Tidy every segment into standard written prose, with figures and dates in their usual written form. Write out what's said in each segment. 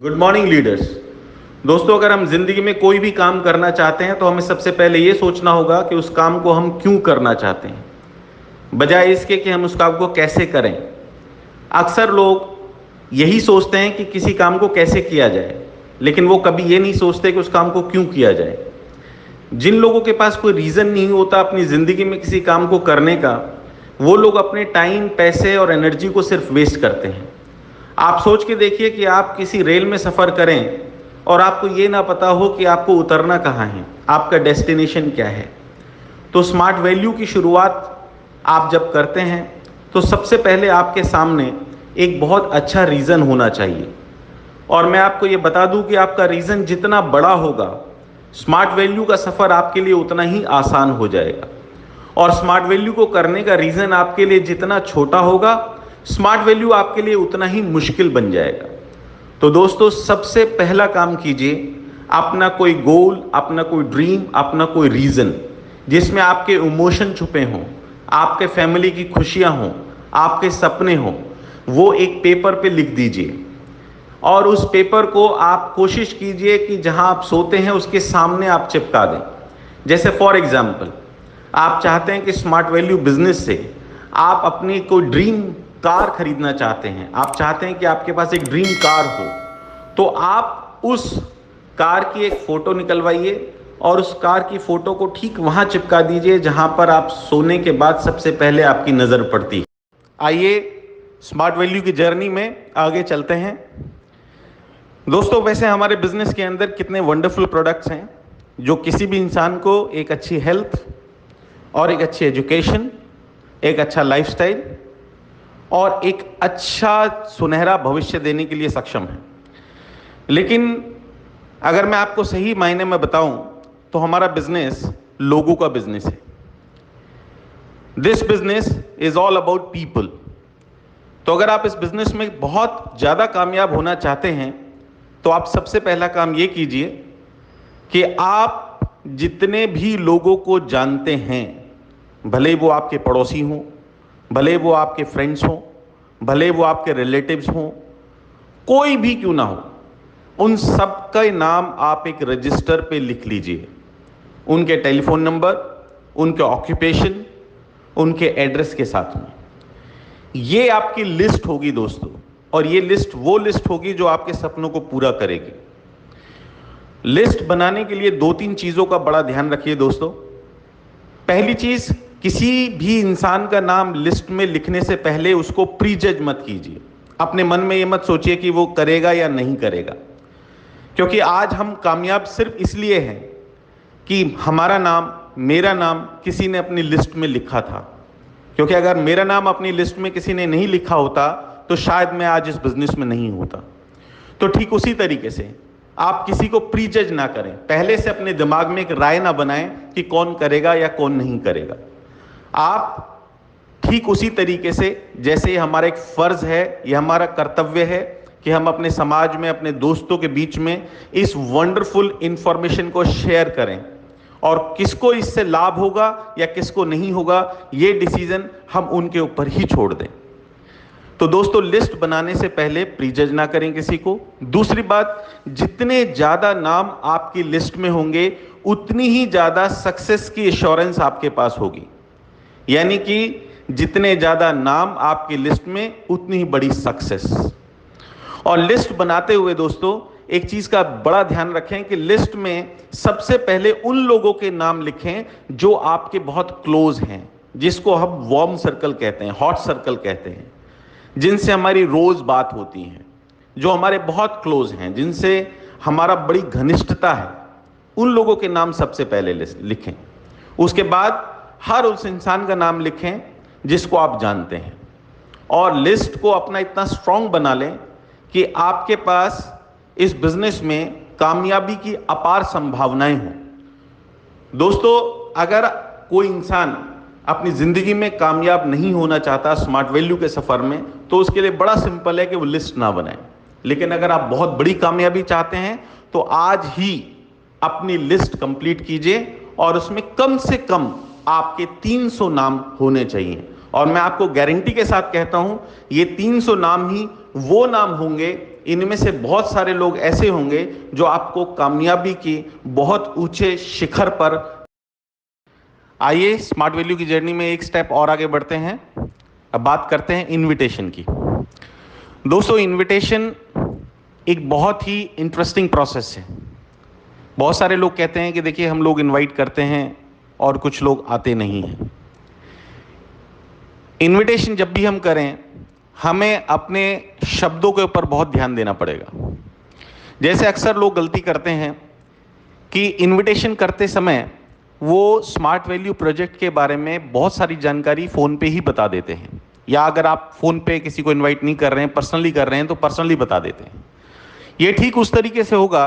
Good morning leaders. दोस्तों, अगर हम जिंदगी में कोई भी काम करना चाहते हैं तो हमें सबसे पहले ये सोचना होगा कि उस काम को हम क्यों करना चाहते हैं, बजाय इसके कि हम उस काम को कैसे करें। अक्सर लोग यही सोचते हैं कि किसी काम को कैसे किया जाए, लेकिन वो कभी ये नहीं सोचते कि उस काम को क्यों किया जाए। जिन लोगों के पास कोई रीज़न नहीं होता अपनी ज़िंदगी में किसी काम को करने का, वो लोग अपने टाइम, पैसे और एनर्जी को सिर्फ वेस्ट करते हैं। आप सोच के देखिए कि आप किसी रेल में सफ़र करें और आपको ये ना पता हो कि आपको उतरना कहाँ है, आपका डेस्टिनेशन क्या है। तो स्मार्ट वैल्यू की शुरुआत आप जब करते हैं तो सबसे पहले आपके सामने एक बहुत अच्छा रीज़न होना चाहिए। और मैं आपको ये बता दूं कि आपका रीज़न जितना बड़ा होगा, स्मार्ट वैल्यू का सफ़र आपके लिए उतना ही आसान हो जाएगा। और स्मार्ट वैल्यू को करने का रीज़न आपके लिए जितना छोटा होगा, स्मार्ट वैल्यू आपके लिए उतना ही मुश्किल बन जाएगा। तो दोस्तों, सबसे पहला काम कीजिए, अपना कोई गोल, अपना कोई ड्रीम, अपना कोई रीज़न जिसमें आपके इमोशन छुपे हों, आपके फैमिली की खुशियां हों, आपके सपने हों, वो एक पेपर पे लिख दीजिए। और उस पेपर को आप कोशिश कीजिए कि जहां आप सोते हैं उसके सामने आप चिपका दें। जैसे फॉर एग्जाम्पल, आप चाहते हैं कि स्मार्ट वैल्यू बिजनेस से आप अपनी कोई ड्रीम कार खरीदना चाहते हैं, आप चाहते हैं कि आपके पास एक ड्रीम कार हो, तो आप उस कार की एक फ़ोटो निकलवाइए और उस कार की फ़ोटो को ठीक वहाँ चिपका दीजिए जहाँ पर आप सोने के बाद सबसे पहले आपकी नज़र पड़ती है। आइए स्मार्ट वैल्यू की जर्नी में आगे चलते हैं। दोस्तों, वैसे हमारे बिजनेस के अंदर कितने वंडरफुल प्रोडक्ट्स हैं जो किसी भी इंसान को एक अच्छी हेल्थ और एक अच्छी एजुकेशन, एक अच्छा लाइफस्टाइल और एक अच्छा सुनहरा भविष्य देने के लिए सक्षम है। लेकिन अगर मैं आपको सही मायने में बताऊं तो हमारा बिजनेस लोगों का बिजनेस है। This business is all about people. तो अगर आप इस बिजनेस में बहुत ज़्यादा कामयाब होना चाहते हैं तो आप सबसे पहला काम ये कीजिए कि आप जितने भी लोगों को जानते हैं, भले वो आपके पड़ोसी हों, भले वो आपके फ्रेंड्स हों, भले वो आपके रिलेटिव्स हों, कोई भी क्यों ना हो, उन सब का नाम आप एक रजिस्टर पे लिख लीजिए। उनके टेलीफोन नंबर, उनके ऑक्यूपेशन, उनके एड्रेस के साथ में। ये आपकी लिस्ट होगी दोस्तों, और ये लिस्ट वो लिस्ट होगी जो आपके सपनों को पूरा करेगी। लिस्ट बनाने के लिए 2-3 चीज़ों का बड़ा ध्यान रखिए दोस्तों। पहली चीज़, किसी भी इंसान का नाम लिस्ट में लिखने से पहले उसको प्री जज मत कीजिए। अपने मन में ये मत सोचिए कि वो करेगा या नहीं करेगा, क्योंकि आज हम कामयाब सिर्फ इसलिए हैं कि हमारा नाम, मेरा नाम किसी ने अपनी लिस्ट में लिखा था। क्योंकि अगर मेरा नाम अपनी लिस्ट में किसी ने नहीं लिखा होता तो शायद मैं आज इस बिजनेस में नहीं होता। तो ठीक उसी तरीके से आप किसी को प्री जज ना करें, पहले से अपने दिमाग में एक राय ना बनाएं कि कौन करेगा या कौन नहीं करेगा। आप ठीक उसी तरीके से, जैसे हमारा एक फर्ज है, ये हमारा कर्तव्य है कि हम अपने समाज में, अपने दोस्तों के बीच में इस वंडरफुल इंफॉर्मेशन को शेयर करें, और किसको इससे लाभ होगा या किसको नहीं होगा, ये डिसीजन हम उनके ऊपर ही छोड़ दें। तो दोस्तों, लिस्ट बनाने से पहले प्रीजज ना करें किसी को। दूसरी बात, जितने ज़्यादा नाम आपकी लिस्ट में होंगे उतनी ही ज़्यादा सक्सेस की एश्योरेंस आपके पास होगी। यानी कि जितने ज़्यादा नाम आपकी लिस्ट में उतनी ही बड़ी सक्सेस। और लिस्ट बनाते हुए दोस्तों, एक चीज़ का बड़ा ध्यान रखें कि लिस्ट में सबसे पहले उन लोगों के नाम लिखें जो आपके बहुत क्लोज हैं, जिसको हम वार्म सर्कल कहते हैं, हॉट सर्कल कहते हैं, जिनसे हमारी रोज़ बात होती है, जो हमारे बहुत क्लोज हैं, जिनसे हमारा बड़ी घनिष्ठता है। उन लोगों के नाम सबसे पहले लिखें। उसके बाद हर उस इंसान का नाम लिखें जिसको आप जानते हैं, और लिस्ट को अपना इतना स्ट्रांग बना लें कि आपके पास इस बिजनेस में कामयाबी की अपार संभावनाएं हों। दोस्तों, अगर कोई इंसान अपनी ज़िंदगी में कामयाब नहीं होना चाहता स्मार्ट वैल्यू के सफ़र में, तो उसके लिए बड़ा सिंपल है कि वो लिस्ट ना बनाए। लेकिन अगर आप बहुत बड़ी कामयाबी चाहते हैं तो आज ही अपनी लिस्ट कंप्लीट कीजिए, और उसमें कम से कम आपके 300 नाम होने चाहिए। और मैं आपको गारंटी के साथ कहता हूं, ये 300 नाम ही वो नाम होंगे इनमें से बहुत सारे लोग ऐसे होंगे जो आपको कामयाबी की बहुत ऊंचे शिखर पर। आइए स्मार्ट वैल्यू की जर्नी में एक स्टेप और आगे बढ़ते हैं। अब बात करते हैं इनविटेशन की। दोस्तों, इनविटेशन एक बहुत ही इंटरेस्टिंग प्रोसेस है। बहुत सारे लोग कहते हैं कि देखिए, हम लोग इनवाइट करते हैं और कुछ लोग आते नहीं हैं। इनविटेशन जब भी हम करें, हमें अपने शब्दों के ऊपर बहुत ध्यान देना पड़ेगा। जैसे अक्सर लोग गलती करते हैं कि इनविटेशन करते समय वो स्मार्ट वैल्यू प्रोजेक्ट के बारे में बहुत सारी जानकारी फ़ोन पे ही बता देते हैं, या अगर आप फ़ोन पे किसी को इनवाइट नहीं कर रहे हैं, पर्सनली कर रहे हैं, तो पर्सनली बता देते हैं। ये ठीक उस तरीके से होगा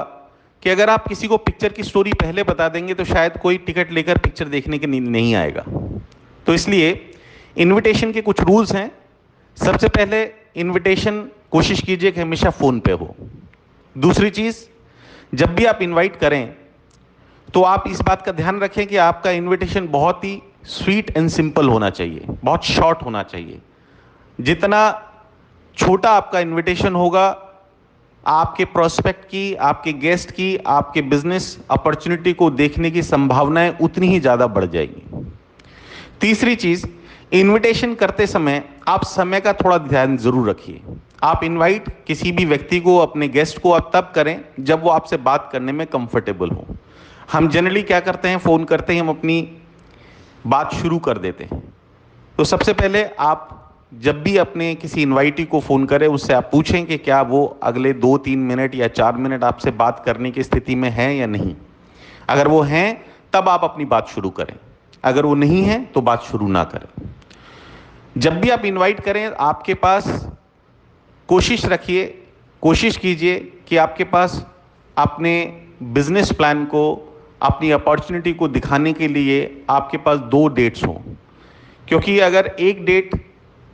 कि अगर आप किसी को पिक्चर की स्टोरी पहले बता देंगे तो शायद कोई टिकट लेकर पिक्चर देखने के नहीं आएगा। तो इसलिए इनविटेशन के कुछ रूल्स हैं। सबसे पहले, इनविटेशन कोशिश कीजिए कि हमेशा फ़ोन पे हो। दूसरी चीज़, जब भी आप इनवाइट करें तो आप इस बात का ध्यान रखें कि आपका इनविटेशन बहुत ही स्वीट एंड सिंपल होना चाहिए, बहुत शॉर्ट होना चाहिए। जितना छोटा आपका इनविटेशन होगा, आपके प्रोस्पेक्ट की, आपके गेस्ट की, आपके बिजनेस अपॉर्चुनिटी को देखने की संभावनाएं उतनी ही ज़्यादा बढ़ जाएगी। तीसरी चीज़, इनविटेशन करते समय आप समय का थोड़ा ध्यान जरूर रखिए। आप इनवाइट किसी भी व्यक्ति को, अपने गेस्ट को आप तब करें जब वो आपसे बात करने में कंफर्टेबल हो। हम जनरली क्या करते हैं, फ़ोन करते ही हम अपनी बात शुरू कर देते हैं। तो सबसे पहले आप जब भी अपने किसी इनवाइटी को फ़ोन करें, उससे आप पूछें कि क्या वो अगले 2-3 मिनट या 4 मिनट आपसे बात करने की स्थिति में है या नहीं। अगर वो हैं तब आप अपनी बात शुरू करें, अगर वो नहीं है तो बात शुरू ना करें। जब भी आप इनवाइट करें, आपके पास कोशिश कीजिए कि आपके पास अपने बिजनेस प्लान को, अपनी अपॉर्चुनिटी को दिखाने के लिए आपके पास 2 डेट्स हों। क्योंकि अगर एक डेट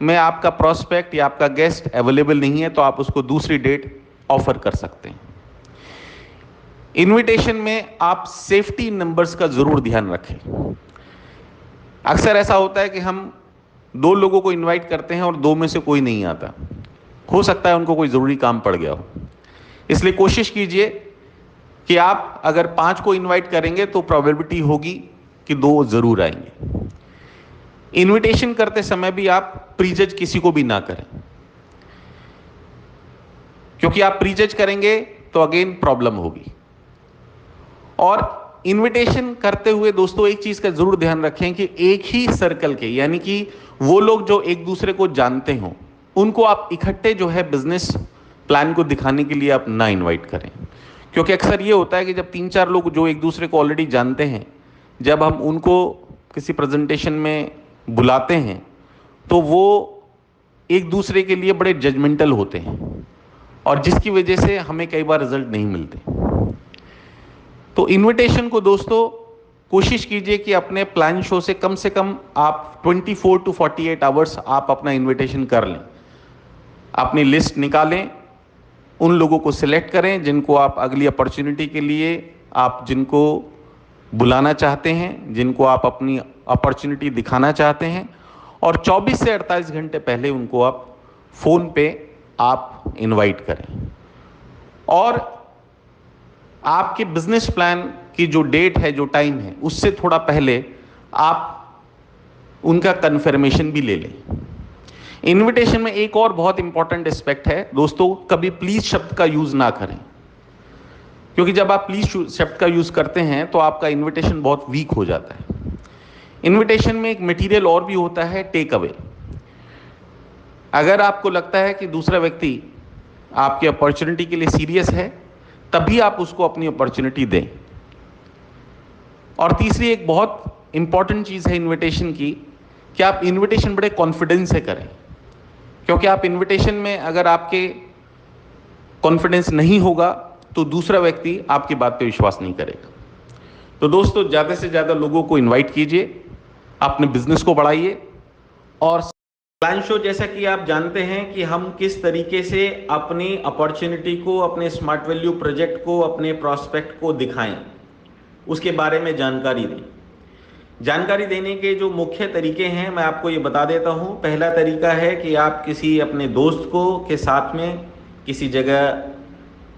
में आपका प्रोस्पेक्ट या आपका गेस्ट अवेलेबल नहीं है तो आप उसको दूसरी डेट ऑफर कर सकते हैं। इनविटेशन में आप सेफ्टी नंबर्स का जरूर ध्यान रखें। अक्सर ऐसा होता है कि हम 2 लोगों को इनवाइट करते हैं और 2 में से कोई नहीं आता। हो सकता है उनको कोई ज़रूरी काम पड़ गया हो। इसलिए कोशिश कीजिए कि आप अगर 5 को इनवाइट करेंगे तो प्रोबेबिलिटी होगी कि 2 ज़रूर आएंगे। इनविटेशन करते समय भी आप प्रीजज किसी को भी ना करें, क्योंकि आप प्रीजज करेंगे तो अगेन प्रॉब्लम होगी। और इनविटेशन करते हुए दोस्तों, एक चीज़ का ज़रूर ध्यान रखें कि एक ही सर्कल के, यानी कि वो लोग जो एक दूसरे को जानते हों, उनको आप इकट्ठे जो है बिजनेस प्लान को दिखाने के लिए आप ना इनवाइट करें। क्योंकि अक्सर ये होता है कि जब 3-4 लोग जो एक दूसरे को ऑलरेडी जानते हैं, जब हम उनको किसी प्रेजेंटेशन में बुलाते हैं तो वो एक दूसरे के लिए बड़े जजमेंटल होते हैं, और जिसकी वजह से हमें कई बार रिजल्ट नहीं मिलते। तो इनविटेशन को दोस्तों कोशिश कीजिए कि अपने प्लान शो से कम आप 24 to 48 आवर्स आप अपना इनविटेशन कर लें। अपनी लिस्ट निकालें, उन लोगों को सिलेक्ट करें जिनको आप अगली अपॉर्चुनिटी के लिए आप जिनको बुलाना चाहते हैं, जिनको आप अपनी अपॉर्चुनिटी दिखाना चाहते हैं, और 24 से 48 घंटे पहले उनको आप फ़ोन पे आप इनवाइट करें। और आपके बिजनेस प्लान की जो डेट है, जो टाइम है, उससे थोड़ा पहले आप उनका कन्फर्मेशन भी ले लें। इनविटेशन में एक और बहुत इंपॉर्टेंट एस्पेक्ट है दोस्तों, कभी प्लीज शब्द का यूज ना करें। क्योंकि जब आप प्लीज शब्द का यूज करते हैं तो आपका इनविटेशन बहुत वीक हो जाता है। इनविटेशन में एक मटेरियल और भी होता है, टेक अवे। अगर आपको लगता है कि दूसरा व्यक्ति आपकी अपॉर्चुनिटी के लिए सीरियस है, तभी आप उसको अपनी अपॉर्चुनिटी दें। और तीसरी एक बहुत इंपॉर्टेंट चीज़ है इनविटेशन की, कि आप इनविटेशन बड़े कॉन्फिडेंस से करें। क्योंकि आप इनविटेशन में अगर आपके कॉन्फिडेंस नहीं होगा तो दूसरा व्यक्ति आपकी बात पे विश्वास नहीं करेगा। तो दोस्तों, ज़्यादा से ज़्यादा लोगों को इनवाइट कीजिए, अपने बिजनेस को बढ़ाइए। और प्लान शो, जैसा कि आप जानते हैं कि हम किस तरीके से अपनी अपॉर्चुनिटी को, अपने स्मार्ट वैल्यू प्रोजेक्ट को, अपने प्रॉस्पेक्ट को दिखाएं, उसके बारे में जानकारी दें। जानकारी देने के जो मुख्य तरीके हैं मैं आपको ये बता देता हूँ। पहला तरीका है कि आप किसी अपने दोस्त को के साथ में किसी जगह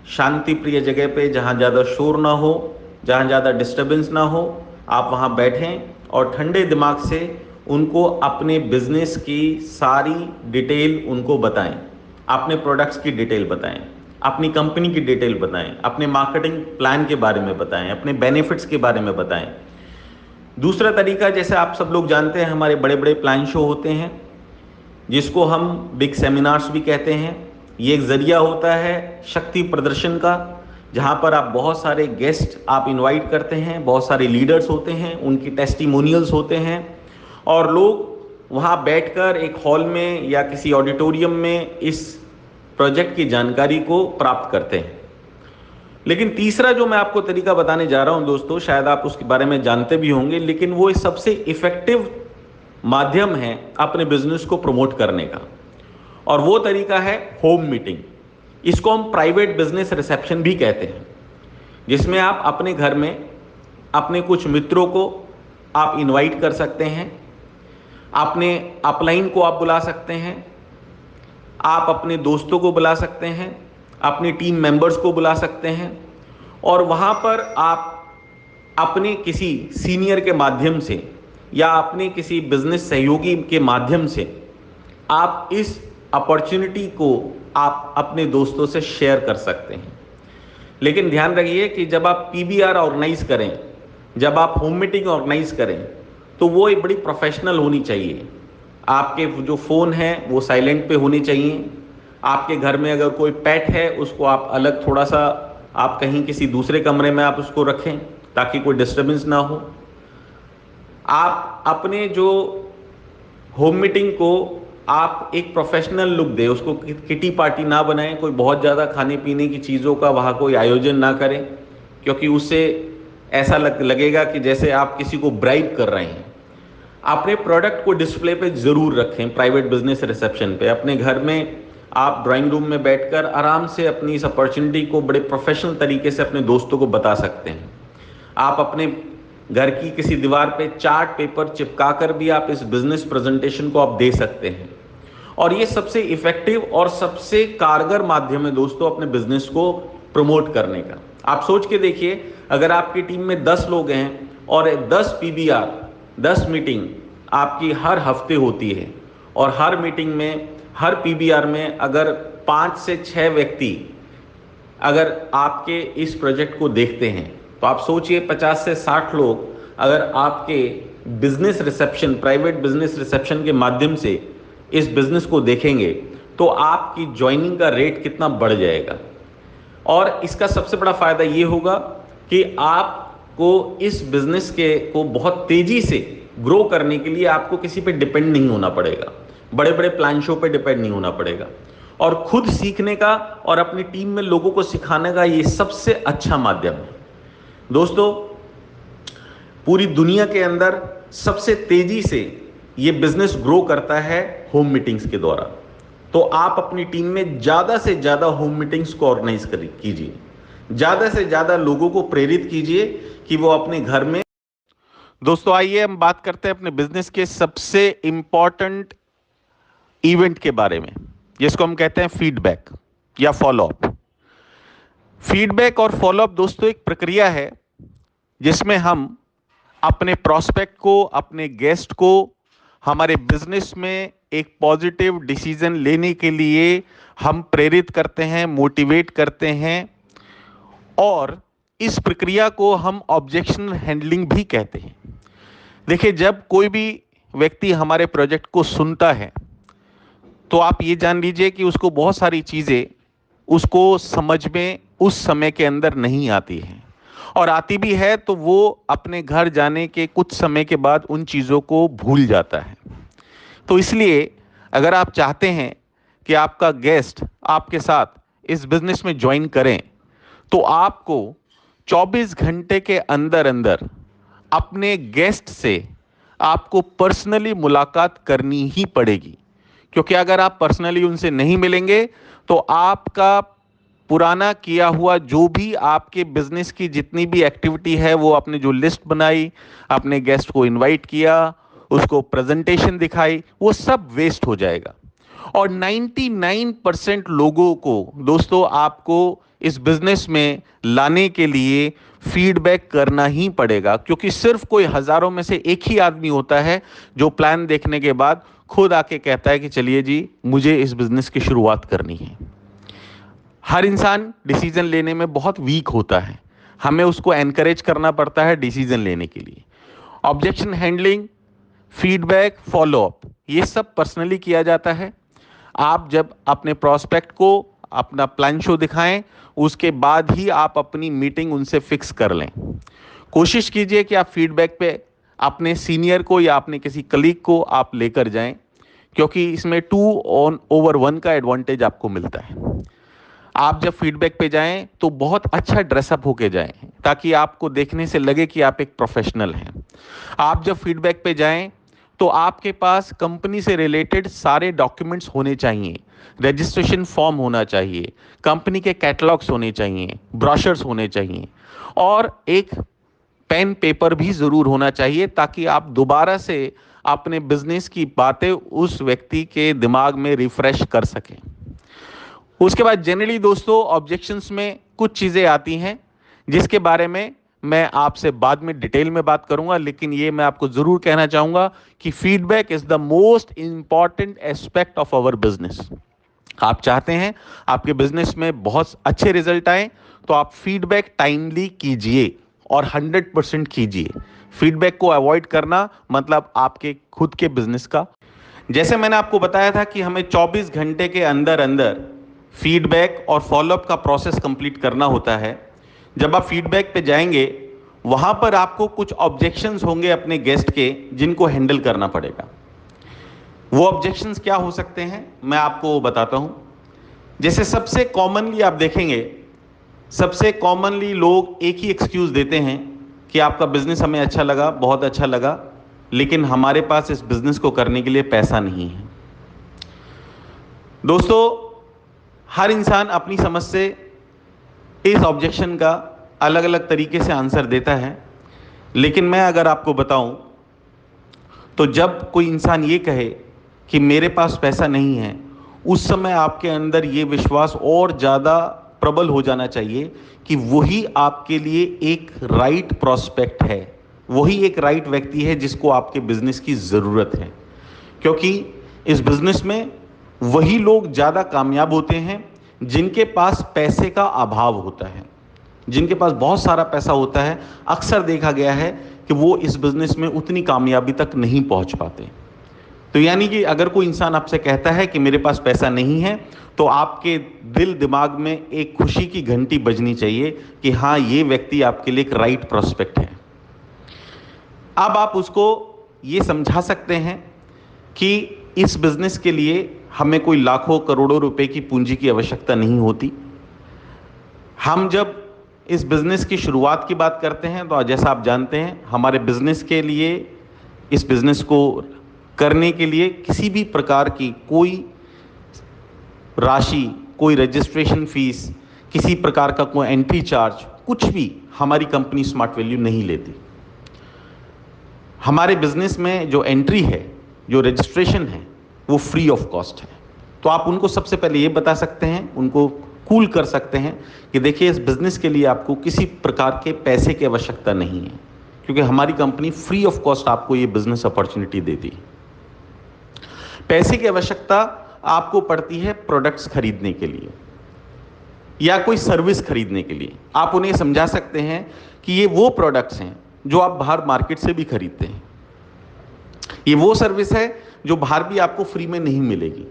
शांति प्रिय जगह पे जहाँ ज़्यादा शोर ना हो, जहाँ ज़्यादा डिस्टर्बेंस ना हो, आप वहाँ बैठें और ठंडे दिमाग से उनको अपने बिजनेस की सारी डिटेल उनको बताएं, अपने प्रोडक्ट्स की डिटेल बताएं, अपनी कंपनी की डिटेल बताएं, अपने मार्केटिंग प्लान के बारे में बताएं, अपने बेनिफिट्स के बारे में बताएं। दूसरा तरीका, जैसे आप सब लोग जानते हैं, हमारे बड़े बड़े प्लान शो होते हैं जिसको हम बिग सेमिनार्स भी कहते हैं। ये एक जरिया होता है शक्ति प्रदर्शन का, जहाँ पर आप बहुत सारे गेस्ट आप इनवाइट करते हैं, बहुत सारे लीडर्स होते हैं, उनकी टेस्टिमोनियल्स होते हैं और लोग वहाँ बैठकर एक हॉल में या किसी ऑडिटोरियम में इस प्रोजेक्ट की जानकारी को प्राप्त करते हैं। लेकिन तीसरा जो मैं आपको तरीका बताने जा रहा हूँ दोस्तों, शायद आप उसके बारे में जानते भी होंगे, लेकिन वो सबसे इफेक्टिव माध्यम है अपने बिजनेस को प्रमोट करने का, और वो तरीका है होम मीटिंग। इसको हम प्राइवेट बिजनेस रिसेप्शन भी कहते हैं, जिसमें आप अपने घर में अपने कुछ मित्रों को आप इनवाइट कर सकते हैं, अपने अपलाइन को आप बुला सकते हैं, आप अपने दोस्तों को बुला सकते हैं, अपनी टीम मेंबर्स को बुला सकते हैं, और वहाँ पर आप अपने किसी सीनियर के माध्यम से या अपने किसी बिजनेस सहयोगी के माध्यम से आप इस अपॉर्चुनिटी को आप अपने दोस्तों से शेयर कर सकते हैं। लेकिन ध्यान रखिए कि जब आप पीबीआर ऑर्गेनाइज करें, जब आप होम मीटिंग ऑर्गेनाइज करें, तो वो एक बड़ी प्रोफेशनल होनी चाहिए। आपके जो फ़ोन है वो साइलेंट पे होने चाहिए। आपके घर में अगर कोई पेट है उसको आप अलग थोड़ा सा आप कहीं किसी दूसरे कमरे में आप उसको रखें ताकि कोई डिस्टर्बेंस ना हो। आप अपने जो होम मीटिंग को आप एक प्रोफेशनल लुक दें, उसको किटी पार्टी ना बनाएं, कोई बहुत ज़्यादा खाने पीने की चीज़ों का वहाँ कोई आयोजन ना करें, क्योंकि उससे ऐसा लगेगा कि जैसे आप किसी को ब्राइब कर रहे हैं। अपने प्रोडक्ट को डिस्प्ले पे ज़रूर रखें प्राइवेट बिजनेस रिसेप्शन पे। अपने घर में आप ड्राइंग रूम में बैठकर आराम से अपनी इस अपॉर्चुनिटी को बड़े प्रोफेशनल तरीके से अपने दोस्तों को बता सकते हैं। आप अपने घर की किसी दीवार पे चार्ट पेपर चिपका कर भी आप इस बिजनेस प्रेजेंटेशन को आप दे सकते हैं, और ये सबसे इफेक्टिव और सबसे कारगर माध्यम है दोस्तों अपने बिजनेस को प्रमोट करने का। आप सोच के देखिए, अगर आपकी टीम में 10 लोग हैं और 10 पीबीआर 10 मीटिंग आपकी हर हफ्ते होती है, और हर मीटिंग में हर पीबीआर में अगर 5 से 6 व्यक्ति अगर आपके इस प्रोजेक्ट को देखते हैं, तो आप सोचिए 50 से 60 लोग अगर आपके business reception private business reception के माध्यम से इस बिजनेस को देखेंगे, तो आपकी ज्वाइनिंग का रेट कितना बढ़ जाएगा। और इसका सबसे बड़ा फायदा ये होगा कि आपको इस बिजनेस के को बहुत तेजी से ग्रो करने के लिए आपको किसी पे डिपेंड नहीं होना पड़ेगा, बड़े बड़े प्लान शो पे डिपेंड नहीं होना पड़ेगा, और खुद सीखने का और अपनी टीम में लोगों को सिखाने का ये सबसे अच्छा माध्यम है। दोस्तों, पूरी दुनिया के अंदर सबसे तेजी से ये बिजनेस ग्रो करता है होम मीटिंग्स के द्वारा। तो आप अपनी टीम में ज़्यादा से ज़्यादा होम मीटिंग्स को ऑर्गेनाइज कीजिए, ज़्यादा से ज़्यादा लोगों को प्रेरित कीजिए कि वो अपने घर में। दोस्तों, आइए हम बात करते हैं अपने बिजनेस के सबसे इंपॉर्टेंट इवेंट के बारे में, जिसको हम कहते हैं फीडबैक या फॉलोअप। फीडबैक और फॉलोअप दोस्तों एक प्रक्रिया है जिसमें हम अपने प्रॉस्पेक्ट को, अपने गेस्ट को हमारे बिजनेस में एक पॉजिटिव डिसीजन लेने के लिए हम प्रेरित करते हैं, मोटिवेट करते हैं, और इस प्रक्रिया को हम ऑब्जेक्शन हैंडलिंग भी कहते हैं। देखिए, जब कोई भी व्यक्ति हमारे प्रोजेक्ट को सुनता है तो आप ये जान लीजिए कि उसको बहुत सारी चीज़ें उसको समझ में उस समय के अंदर नहीं आती हैं, और आती भी है तो वो अपने घर जाने के कुछ समय के बाद उन चीज़ों को भूल जाता है। तो इसलिए अगर आप चाहते हैं कि आपका गेस्ट आपके साथ इस बिजनेस में ज्वाइन करें, तो आपको 24 घंटे के अंदर अंदर अपने गेस्ट से आपको पर्सनली मुलाकात करनी ही पड़ेगी, क्योंकि अगर आप पर्सनली उनसे नहीं मिलेंगे तो आपका पुराना किया हुआ जो भी आपके बिजनेस की जितनी भी एक्टिविटी है, वो आपने जो लिस्ट बनाई, अपने गेस्ट को इनवाइट किया, उसको प्रेजेंटेशन दिखाई, वो सब वेस्ट हो जाएगा। और 99% लोगों को दोस्तों आपको इस बिजनेस में लाने के लिए फीडबैक करना ही पड़ेगा, क्योंकि सिर्फ कोई हजारों में से एक ही आदमी होता है जो प्लान देखने के बाद खुद आके कहता है कि चलिए जी मुझे इस बिजनेस की शुरुआत करनी है। हर इंसान डिसीजन लेने में बहुत वीक होता है, हमें उसको एनकरेज करना पड़ता है डिसीजन लेने के लिए। ऑब्जेक्शन हैंडलिंग, फीडबैक, फॉलोअप, ये सब पर्सनली किया जाता है। आप जब अपने प्रोस्पेक्ट को अपना प्लान शो दिखाएं, उसके बाद ही आप अपनी मीटिंग उनसे फिक्स कर लें। कोशिश कीजिए कि आप फीडबैक पे अपने सीनियर को या अपने किसी कलीग को आप लेकर जाएं, क्योंकि इसमें 2/1 का एडवांटेज आपको मिलता है। आप जब फीडबैक पे जाएं तो बहुत अच्छा ड्रेसअप होके जाएं, ताकि आपको देखने से लगे कि आप एक प्रोफेशनल हैं। आप जब फीडबैक पे जाएं तो आपके पास कंपनी से रिलेटेड सारे डॉक्यूमेंट्स होने चाहिए, रजिस्ट्रेशन फॉर्म होना चाहिए, कंपनी के कैटलॉग्स होने चाहिए, ब्रोशर्स होने चाहिए, और एक पेन पेपर भी ज़रूर होना चाहिए, ताकि आप दोबारा से अपने बिजनेस की बातें उस व्यक्ति के दिमाग में रिफ्रेश कर सकें। उसके बाद जनरली दोस्तों ऑब्जेक्शंस में कुछ चीज़ें आती हैं जिसके बारे में मैं आपसे बाद में डिटेल में बात करूंगा, लेकिन ये मैं आपको ज़रूर कहना चाहूँगा कि feedback is the most important aspect of our business. आप चाहते हैं आपके बिजनेस में बहुत अच्छे रिजल्ट आए, तो आप फीडबैक टाइमली कीजिए और 100% कीजिए। फीडबैक को अवॉइड करना मतलब आपके खुद के बिजनेस का। जैसे मैंने आपको बताया था कि हमें 24 घंटे के अंदर अंदर फीडबैक और फॉलोअप का प्रोसेस कंप्लीट करना होता है। जब आप फीडबैक पे जाएंगे वहां पर आपको कुछ ऑब्जेक्शंस होंगे अपने गेस्ट के, जिनको हैंडल करना पड़ेगा। वो ऑब्जेक्शंस क्या हो सकते हैं मैं आपको बताता हूं। जैसे सबसे कॉमनली आप देखेंगे, सबसे कॉमनली लोग एक ही एक्सक्यूज देते हैं कि आपका बिजनेस हमें अच्छा लगा, बहुत अच्छा लगा, लेकिन हमारे पास इस बिजनेस को करने के लिए पैसा नहीं है। दोस्तों हर इंसान अपनी समझ से इस ऑब्जेक्शन का अलग अलग तरीके से आंसर देता है, लेकिन मैं अगर आपको बताऊं तो जब कोई इंसान ये कहे कि मेरे पास पैसा नहीं है, उस समय आपके अंदर ये विश्वास और ज़्यादा प्रबल हो जाना चाहिए कि वही आपके लिए एक राइट प्रोस्पेक्ट है, वही एक राइट व्यक्ति है जिसको आपके बिजनेस की ज़रूरत है। क्योंकि इस बिजनेस में वही लोग ज़्यादा कामयाब होते हैं जिनके पास पैसे का अभाव होता है। जिनके पास बहुत सारा पैसा होता है, अक्सर देखा गया है कि वो इस बिजनेस में उतनी कामयाबी तक नहीं पहुंच पाते। तो यानी कि अगर कोई इंसान आपसे कहता है कि मेरे पास पैसा नहीं है, तो आपके दिल दिमाग में एक खुशी की घंटी बजनी चाहिए कि हाँ, ये व्यक्ति आपके लिए एक राइट प्रोस्पेक्ट है। अब आप उसको ये समझा सकते हैं कि इस बिजनेस के लिए हमें कोई लाखों करोड़ों रुपए की पूंजी की आवश्यकता नहीं होती। हम जब इस बिजनेस की शुरुआत की बात करते हैं तो जैसा आप जानते हैं, हमारे बिजनेस के लिए, इस बिजनेस को करने के लिए किसी भी प्रकार की कोई राशि, कोई रजिस्ट्रेशन फीस, किसी प्रकार का कोई एंट्री चार्ज, कुछ भी हमारी कंपनी स्मार्ट वैल्यू नहीं लेती। हमारे बिजनेस में जो एंट्री है, जो रजिस्ट्रेशन है, वो फ्री ऑफ कॉस्ट है। तो आप उनको सबसे पहले ये बता सकते हैं, उनको कूल कर सकते हैं कि देखिए इस बिजनेस के लिए आपको किसी प्रकार के पैसे की आवश्यकता नहीं है, क्योंकि हमारी कंपनी फ्री ऑफ कॉस्ट आपको ये बिजनेस अपॉर्चुनिटी देती है। पैसे की आवश्यकता आपको पड़ती है प्रोडक्ट्स खरीदने के लिए या कोई सर्विस खरीदने के लिए। आप उन्हें समझा सकते हैं कि ये वो प्रोडक्ट्स हैं जो आप बाहर मार्केट से भी खरीदते हैं, ये वो सर्विस है जो बाहर भी आपको फ्री में नहीं मिलेगी।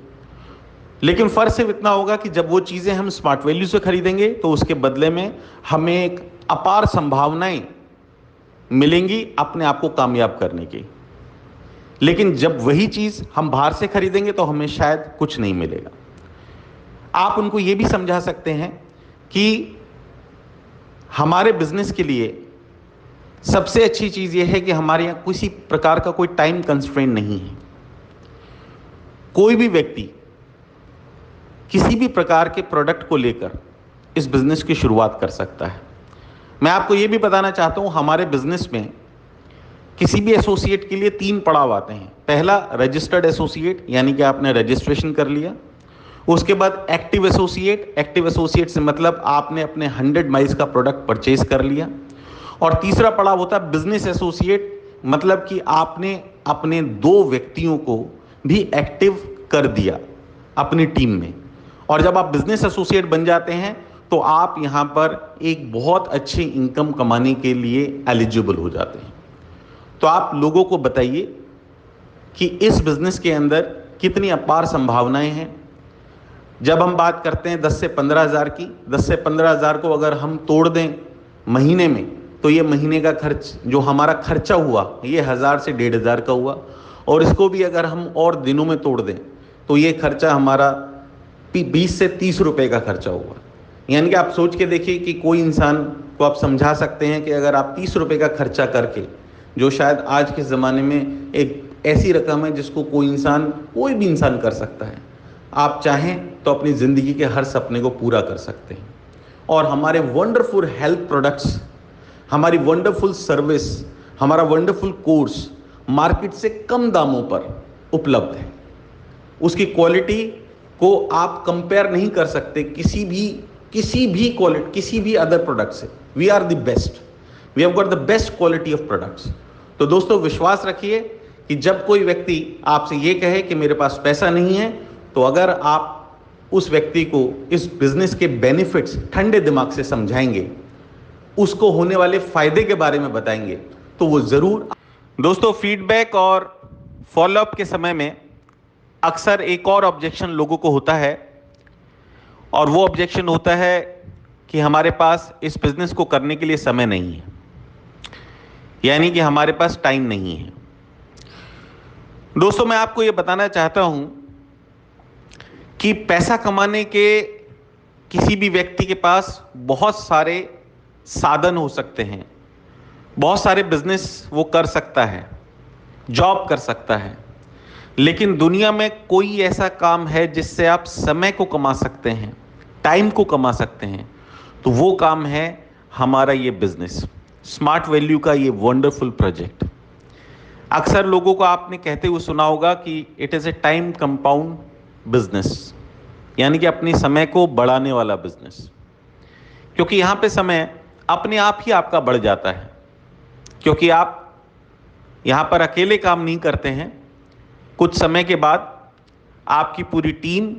लेकिन फर्क सिर्फ इतना होगा कि जब वो चीज़ें हम स्मार्ट वैल्यू से खरीदेंगे तो उसके बदले में हमें एक अपार संभावनाएं मिलेंगी अपने आप को कामयाब करने की। लेकिन जब वही चीज़ हम बाहर से खरीदेंगे तो हमें शायद कुछ नहीं मिलेगा। आप उनको ये भी समझा सकते हैं कि हमारे बिजनेस के लिए सबसे अच्छी चीज़ यह है कि हमारे यहाँ किसी प्रकार का कोई टाइम कंस्ट्रेंट नहीं है। कोई भी व्यक्ति किसी भी प्रकार के प्रोडक्ट को लेकर इस बिजनेस की शुरुआत कर सकता है। मैं आपको यह भी बताना चाहता हूं, हमारे बिजनेस में किसी भी एसोसिएट के लिए 3 पड़ाव आते हैं। पहला रजिस्टर्ड एसोसिएट, यानी कि आपने रजिस्ट्रेशन कर लिया। उसके बाद एक्टिव एसोसिएट, एक्टिव एसोसिएट से मतलब आपने अपने 100 माइल्स का प्रोडक्ट परचेज कर लिया। और तीसरा पड़ाव होता है बिजनेस एसोसिएट, मतलब कि आपने अपने 2 व्यक्तियों को भी एक्टिव कर दिया अपनी टीम में। और जब आप बिजनेस एसोसिएट बन जाते हैं तो आप यहाँ पर एक बहुत अच्छी इनकम कमाने के लिए एलिजिबल हो जाते हैं। तो आप लोगों को बताइए कि इस बिजनेस के अंदर कितनी अपार संभावनाएं हैं। जब हम बात करते हैं 10 से 15 हज़ार की, 10 से 15 हज़ार को अगर हम तोड़ दें महीने में, तो ये महीने का खर्च जो हमारा खर्चा हुआ ये 1000 से 1500 का हुआ। और इसको भी अगर हम और दिनों में तोड़ दें तो ये खर्चा हमारा 20 से 30 रुपए का खर्चा हुआ। यानी कि आप सोच के देखिए कि कोई इंसान को आप समझा सकते हैं कि अगर आप 30 रुपए का खर्चा करके, जो शायद आज के ज़माने में एक ऐसी रकम है जिसको कोई भी इंसान कर सकता है, आप चाहें तो अपनी ज़िंदगी के हर सपने को पूरा कर सकते हैं। और हमारे वंडरफुल हेल्थ प्रोडक्ट्स, हमारी वंडरफुल सर्विस, हमारा वंडरफुल कोर्स मार्केट से कम दामों पर उपलब्ध है। उसकी क्वालिटी को आप कंपेयर नहीं कर सकते किसी भी क्वालिटी, किसी भी अदर प्रोडक्ट से। We are the best, we have got the best quality of products. तो दोस्तों विश्वास रखिए कि जब कोई व्यक्ति आपसे ये कहे कि मेरे पास पैसा नहीं है, तो अगर आप उस व्यक्ति को इस बिजनेस के बेनिफिट्स ठंडे दिमाग से समझाएंगे, उसको होने वाले फायदे के बारे में बताएंगे, तो वो जरूर। दोस्तों फीडबैक और फॉलोअप के समय में अक्सर एक और ऑब्जेक्शन लोगों को होता है, और वो ऑब्जेक्शन होता है कि हमारे पास इस बिजनेस को करने के लिए समय नहीं है, यानी कि हमारे पास टाइम नहीं है। दोस्तों मैं आपको ये बताना चाहता हूं कि पैसा कमाने के किसी भी व्यक्ति के पास बहुत सारे साधन हो सकते हैं, बहुत सारे बिजनेस वो कर सकता है, जॉब कर सकता है, लेकिन दुनिया में कोई ऐसा काम है जिससे आप समय को कमा सकते हैं, टाइम को कमा सकते हैं, तो वो काम है हमारा ये बिजनेस, स्मार्ट वैल्यू का ये वंडरफुल प्रोजेक्ट। अक्सर लोगों को आपने कहते हुए सुना होगा कि it is a time compound business, यानी कि अपने समय को बढ़ाने वाला बिजनेस। क्योंकि यहाँ पे समय अपने आप ही आपका बढ़ जाता है, क्योंकि आप यहाँ पर अकेले काम नहीं करते हैं। कुछ समय के बाद आपकी पूरी टीम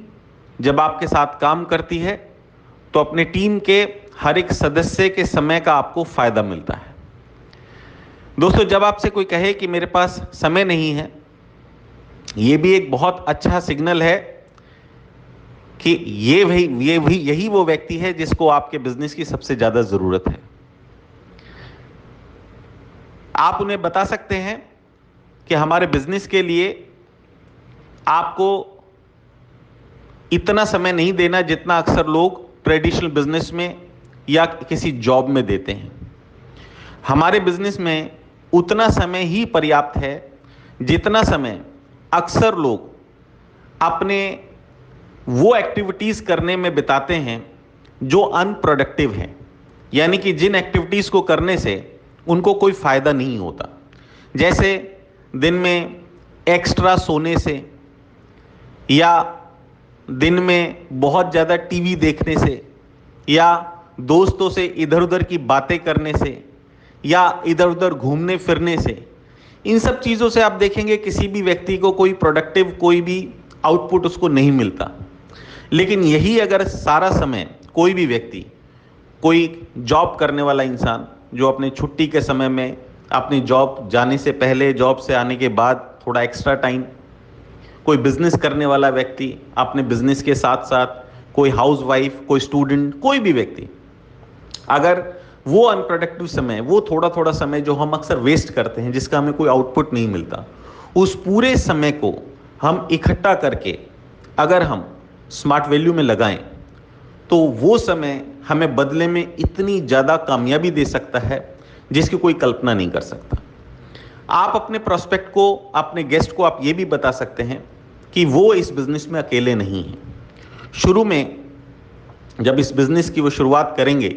जब आपके साथ काम करती है तो अपने टीम के हर एक सदस्य के समय का आपको फ़ायदा मिलता है। दोस्तों जब आपसे कोई कहे कि मेरे पास समय नहीं है, ये भी एक बहुत अच्छा सिग्नल है कि यही वो व्यक्ति है जिसको आपके बिजनेस की सबसे ज़्यादा ज़रूरत है। आप उन्हें बता सकते हैं कि हमारे बिजनेस के लिए आपको इतना समय नहीं देना जितना अक्सर लोग ट्रेडिशनल बिजनेस में या किसी जॉब में देते हैं। हमारे बिजनेस में उतना समय ही पर्याप्त है जितना समय अक्सर लोग अपने वो एक्टिविटीज़ करने में बिताते हैं जो अनप्रोडक्टिव हैं, यानी कि जिन एक्टिविटीज़ को करने से उनको कोई फ़ायदा नहीं होता। जैसे दिन में एक्स्ट्रा सोने से, या दिन में बहुत ज़्यादा टीवी देखने से, या दोस्तों से इधर उधर की बातें करने से, या इधर उधर घूमने फिरने से। इन सब चीज़ों से आप देखेंगे किसी भी व्यक्ति को कोई प्रोडक्टिव, कोई भी आउटपुट उसको नहीं मिलता। लेकिन यही अगर सारा समय कोई भी व्यक्ति, कोई जॉब करने वाला इंसान जो अपने छुट्टी के समय में, अपनी जॉब जाने से पहले, जॉब से आने के बाद थोड़ा एक्स्ट्रा टाइम, कोई बिजनेस करने वाला व्यक्ति अपने बिजनेस के साथ साथ, कोई हाउसवाइफ, कोई स्टूडेंट, कोई भी व्यक्ति, अगर वो अनप्रोडक्टिव समय, वो थोड़ा थोड़ा समय जो हम अक्सर वेस्ट करते हैं, जिसका हमें कोई आउटपुट नहीं मिलता, उस पूरे समय को हम इकट्ठा करके अगर हम स्मार्ट वैल्यू में लगाएं तो वो समय हमें बदले में इतनी ज़्यादा कामयाबी दे सकता है जिसकी कोई कल्पना नहीं कर सकता। आप अपने प्रोस्पेक्ट को, अपने गेस्ट को आप ये भी बता सकते हैं कि वो इस बिज़नेस में अकेले नहीं हैं। शुरू में जब इस बिज़नेस की वो शुरुआत करेंगे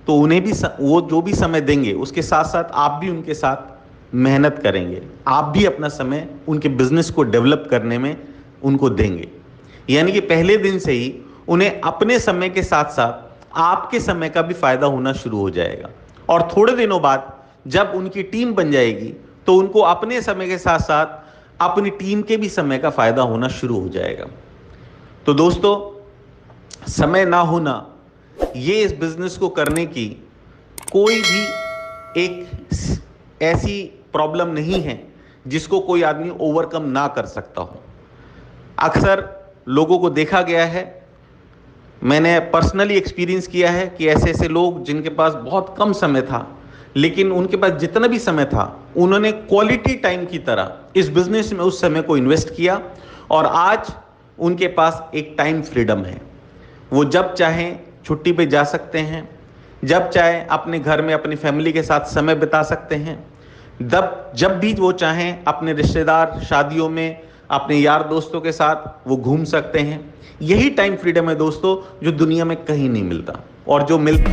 तो उन्हें भी वो जो भी समय देंगे उसके साथ साथ आप भी उनके साथ मेहनत करेंगे, आप भी अपना समय उनके बिजनेस को डेवलप करने में उनको देंगे। यानी कि पहले दिन से ही उन्हें अपने समय के साथ साथ आपके समय का भी फायदा होना शुरू हो जाएगा। और थोड़े दिनों बाद जब उनकी टीम बन जाएगी तो उनको अपने समय के साथ साथ अपनी टीम के भी समय का फायदा होना शुरू हो जाएगा। तो दोस्तों, समय ना होना ये इस बिजनेस को करने की कोई भी एक ऐसी प्रॉब्लम नहीं है जिसको कोई आदमी ओवरकम ना कर सकता हो। अक्सर लोगों को देखा गया है, मैंने पर्सनली एक्सपीरियंस किया है कि ऐसे ऐसे लोग जिनके पास बहुत कम समय था, लेकिन उनके पास जितना भी समय था उन्होंने क्वालिटी टाइम की तरह इस बिजनेस में उस समय को इन्वेस्ट किया और आज उनके पास एक टाइम फ्रीडम है। वो जब चाहें छुट्टी पे जा सकते हैं, जब चाहे अपने घर में अपनी फैमिली के साथ समय बिता सकते हैं, जब भी वो चाहें अपने रिश्तेदार शादियों में अपने यार दोस्तों के साथ वो घूम सकते हैं। यही टाइम फ्रीडम है दोस्तों, जो दुनिया में कहीं नहीं मिलता और जो मिलता